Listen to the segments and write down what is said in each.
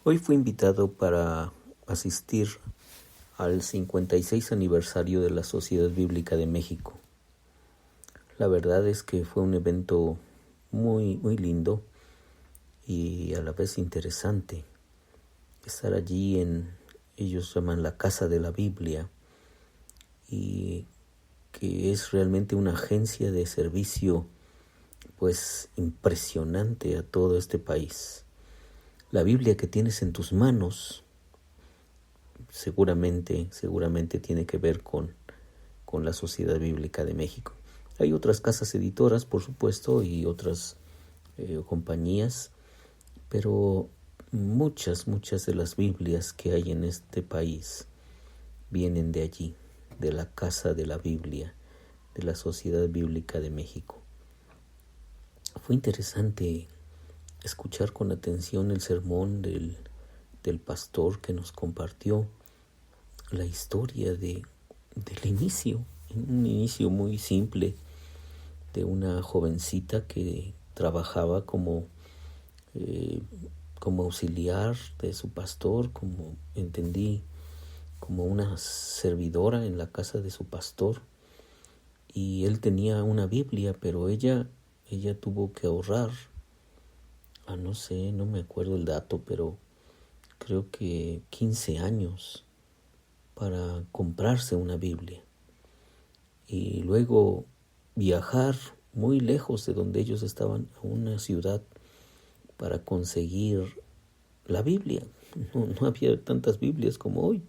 Hoy fui invitado para asistir al 56 aniversario de la Sociedad Bíblica de México. La verdad es que fue un evento muy lindo y a la vez interesante. Estar allí ellos llaman la Casa de la Biblia, y que es realmente una agencia de servicio pues impresionante a todo este país. La Biblia que tienes en tus manos seguramente tiene que ver con la Sociedad Bíblica de México. Hay otras casas editoras, por supuesto, y otras compañías, pero muchas de las Biblias que hay en este país vienen de allí, de la Casa de la Biblia, de la Sociedad Bíblica de México. Fue interesante escuchar con atención el sermón del pastor que nos compartió la historia del inicio, un inicio muy simple de una jovencita que trabajaba como auxiliar de su pastor, como entendí, como una servidora en la casa de su pastor, y él tenía una Biblia, pero ella tuvo que ahorrar, no sé, no me acuerdo el dato, pero creo que 15 años para comprarse una Biblia, y luego viajar muy lejos de donde ellos estaban a una ciudad para conseguir la Biblia. No había tantas Biblias como hoy.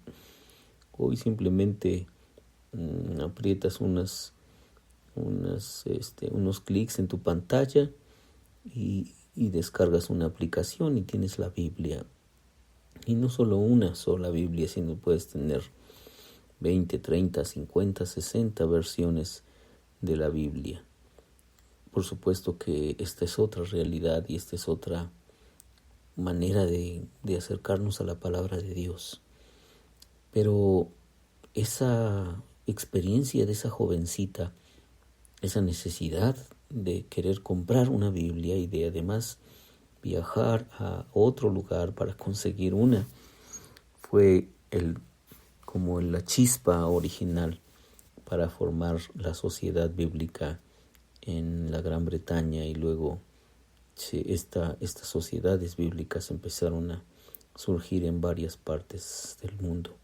Hoy simplemente aprietas unos clics en tu pantalla y descargas una aplicación y tienes la Biblia. Y no solo una sola Biblia, sino puedes tener 20, 30, 50, 60 versiones de la Biblia. Por supuesto que esta es otra realidad y esta es otra manera de acercarnos a la palabra de Dios. Pero esa experiencia de esa jovencita, esa necesidad de querer comprar una Biblia y de además viajar a otro lugar para conseguir una, fue como la chispa original para formar la Sociedad Bíblica en la Gran Bretaña, y luego estas sociedades bíblicas empezaron a surgir en varias partes del mundo.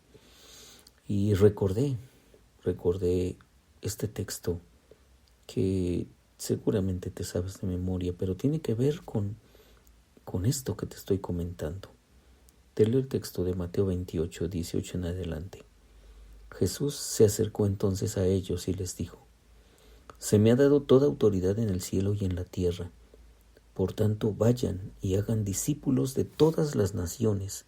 Y recordé este texto que seguramente te sabes de memoria, pero tiene que ver con esto que te estoy comentando. Te leo el texto de Mateo 28, 18 en adelante. Jesús se acercó entonces a ellos y les dijo: Se me ha dado toda autoridad en el cielo y en la tierra. Por tanto, vayan y hagan discípulos de todas las naciones,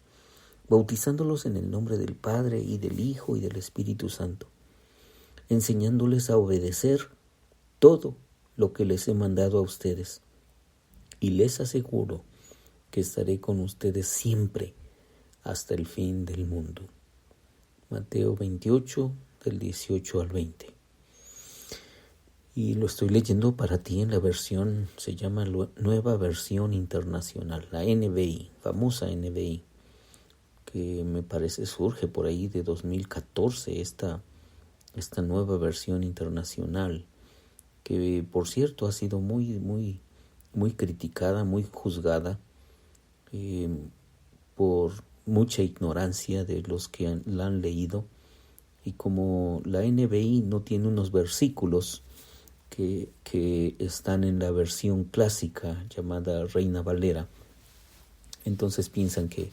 bautizándolos en el nombre del Padre y del Hijo y del Espíritu Santo, enseñándoles a obedecer todo lo que les he mandado a ustedes. Y les aseguro que estaré con ustedes siempre hasta el fin del mundo. Mateo 28, del 18 al 20. Y lo estoy leyendo para ti en la versión, se llama Nueva Versión Internacional, la NBI, famosa NBI, que me parece surge por ahí de 2014, esta nueva versión internacional, que por cierto ha sido muy criticada, muy juzgada por mucha ignorancia de los que la han leído. Y como la NBI no tiene unos versículos que están en la versión clásica llamada Reina Valera, entonces piensan que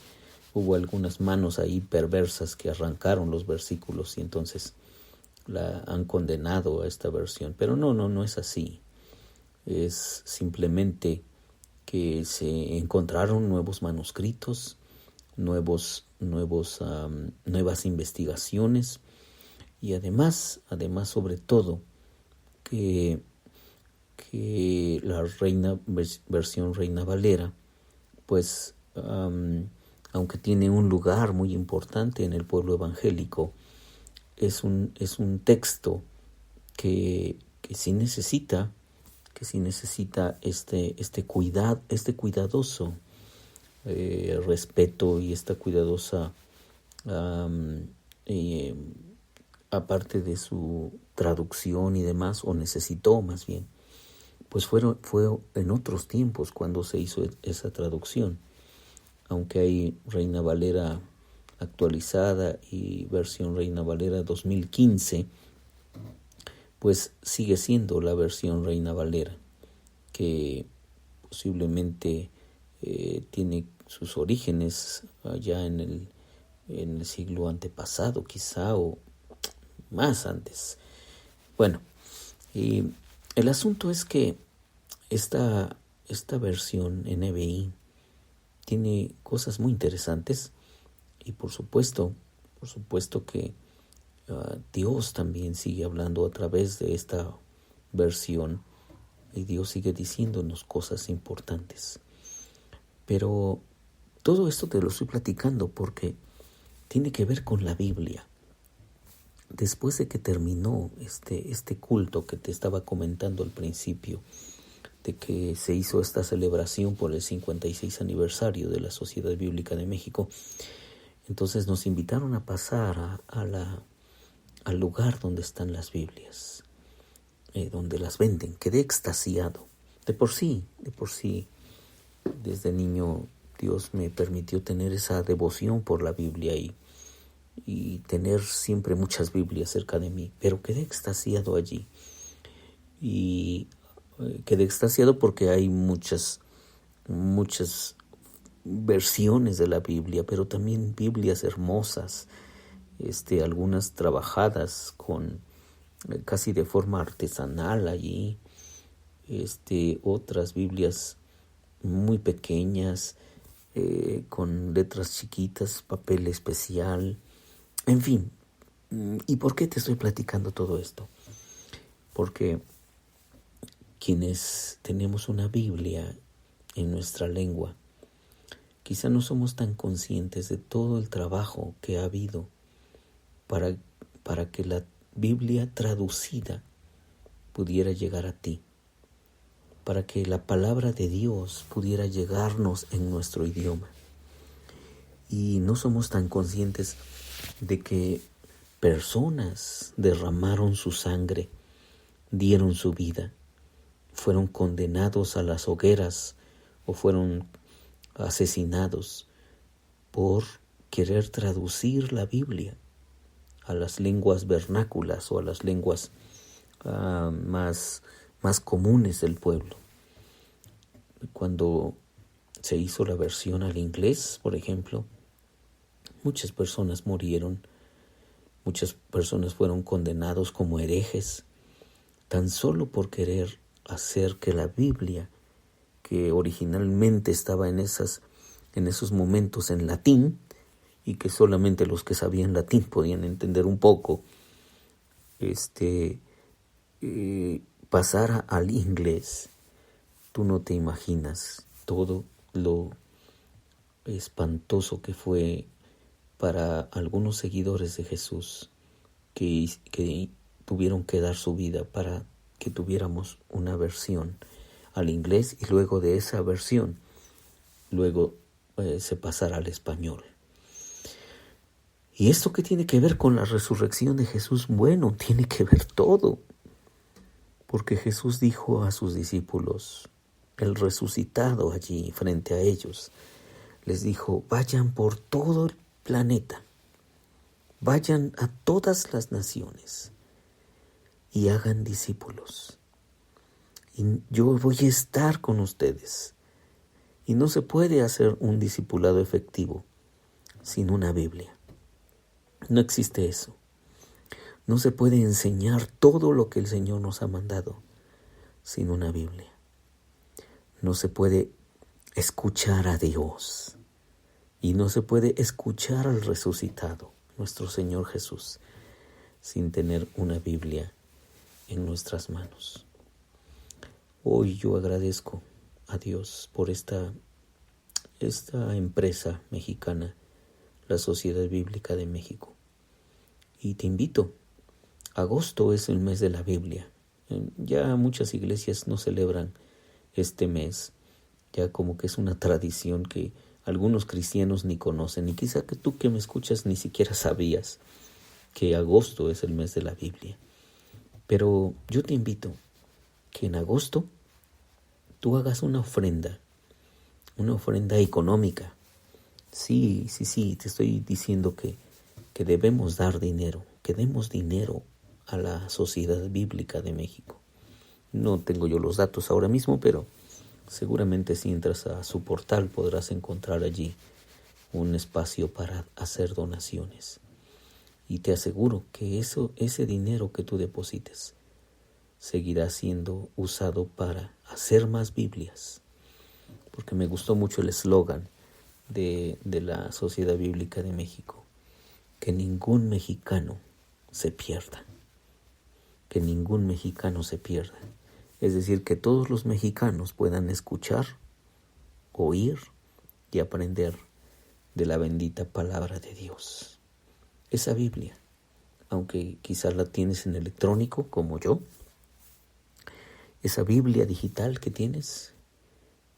hubo algunas manos ahí perversas que arrancaron los versículos y entonces la han condenado a esta versión. Pero no es así. Es simplemente que se encontraron nuevos manuscritos, nuevas investigaciones, y además sobre todo que la versión Reina Valera, pues aunque tiene un lugar muy importante en el pueblo evangélico, es un texto que sí necesita este cuidadoso respeto y esta cuidadosa, aparte de su traducción y demás, o necesitó más bien, pues fue en otros tiempos cuando se hizo esa traducción. Aunque hay Reina Valera actualizada y versión Reina Valera 2015, pues sigue siendo la versión Reina Valera, que posiblemente tiene sus orígenes allá en el siglo antepasado, quizá, o más antes. Bueno, y el asunto es que esta versión NBI tiene cosas muy interesantes y por supuesto que Dios también sigue hablando a través de esta versión y Dios sigue diciéndonos cosas importantes. Pero todo esto te lo estoy platicando porque tiene que ver con la Biblia. Después de que terminó este culto que te estaba comentando al principio, de que se hizo esta celebración por el 56 aniversario de la Sociedad Bíblica de México, entonces nos invitaron a pasar al lugar donde están las Biblias, donde las venden. Quedé extasiado. De por sí, desde niño Dios me permitió tener esa devoción por la Biblia y tener siempre muchas Biblias cerca de mí, pero quedé extasiado allí. Y quedé extasiado porque hay muchas versiones de la Biblia, pero también Biblias hermosas, algunas trabajadas con casi de forma artesanal allí, otras Biblias muy pequeñas, con letras chiquitas, papel especial, en fin. ¿Y por qué te estoy platicando todo esto? Porque quienes tenemos una Biblia en nuestra lengua, quizá no somos tan conscientes de todo el trabajo que ha habido para que la Biblia traducida pudiera llegar a ti, para que la palabra de Dios pudiera llegarnos en nuestro idioma. Y no somos tan conscientes de que personas derramaron su sangre, dieron su vida, fueron condenados a las hogueras o fueron asesinados por querer traducir la Biblia a las lenguas vernáculas o a las lenguas más comunes del pueblo. Cuando se hizo la versión al inglés, por ejemplo, muchas personas murieron, muchas personas fueron condenados como herejes, tan solo por querer hacer que la Biblia, que originalmente estaba en esos momentos en latín, y que solamente los que sabían latín podían entender un poco, pasara al inglés. Tú no te imaginas todo lo espantoso que fue para algunos seguidores de Jesús que tuvieron que dar su vida para que tuviéramos una versión al inglés y luego de esa versión se pasara al español. ¿Y esto qué tiene que ver con la resurrección de Jesús? Bueno, tiene que ver todo, porque Jesús dijo a sus discípulos, el resucitado allí frente a ellos, les dijo, vayan por todo el planeta, vayan a todas las naciones y hagan discípulos. Y yo voy a estar con ustedes. Y no se puede hacer un discipulado efectivo sin una Biblia. No existe eso. No se puede enseñar todo lo que el Señor nos ha mandado sin una Biblia. No se puede escuchar a Dios y no se puede escuchar al resucitado, nuestro Señor Jesús, sin tener una Biblia en nuestras manos. Hoy yo agradezco a Dios por esta empresa mexicana, la Sociedad Bíblica de México. Y te invito, agosto es el mes de la Biblia. Ya muchas iglesias no celebran este mes, ya como que es una tradición que algunos cristianos ni conocen, y quizá que tú que me escuchas ni siquiera sabías que agosto es el mes de la Biblia. Pero yo te invito que en agosto tú hagas una ofrenda económica. Sí, te estoy diciendo que debemos dar dinero, que demos dinero a la Sociedad Bíblica de México. No tengo yo los datos ahora mismo, pero seguramente si entras a su portal podrás encontrar allí un espacio para hacer donaciones. Y te aseguro que ese dinero que tú deposites seguirá siendo usado para hacer más Biblias. Porque me gustó mucho el eslogan de la Sociedad Bíblica de México: que ningún mexicano se pierda. Que ningún mexicano se pierda. Es decir, que todos los mexicanos puedan escuchar, oír y aprender de la bendita palabra de Dios. Esa Biblia, aunque quizás la tienes en electrónico como yo, esa Biblia digital que tienes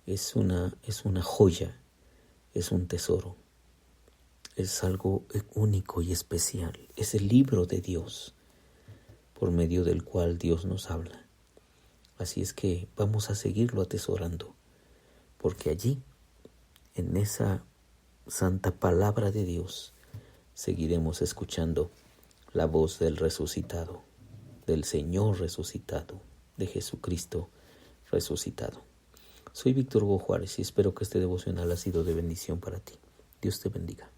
es una joya, es un tesoro, es algo único y especial. Es el libro de Dios por medio del cual Dios nos habla. Así es que vamos a seguirlo atesorando, porque allí, en esa santa palabra de Dios, seguiremos escuchando la voz del resucitado, del Señor resucitado, de Jesucristo resucitado. Soy Víctor Hugo Juárez y espero que este devocional ha sido de bendición para ti. Dios te bendiga.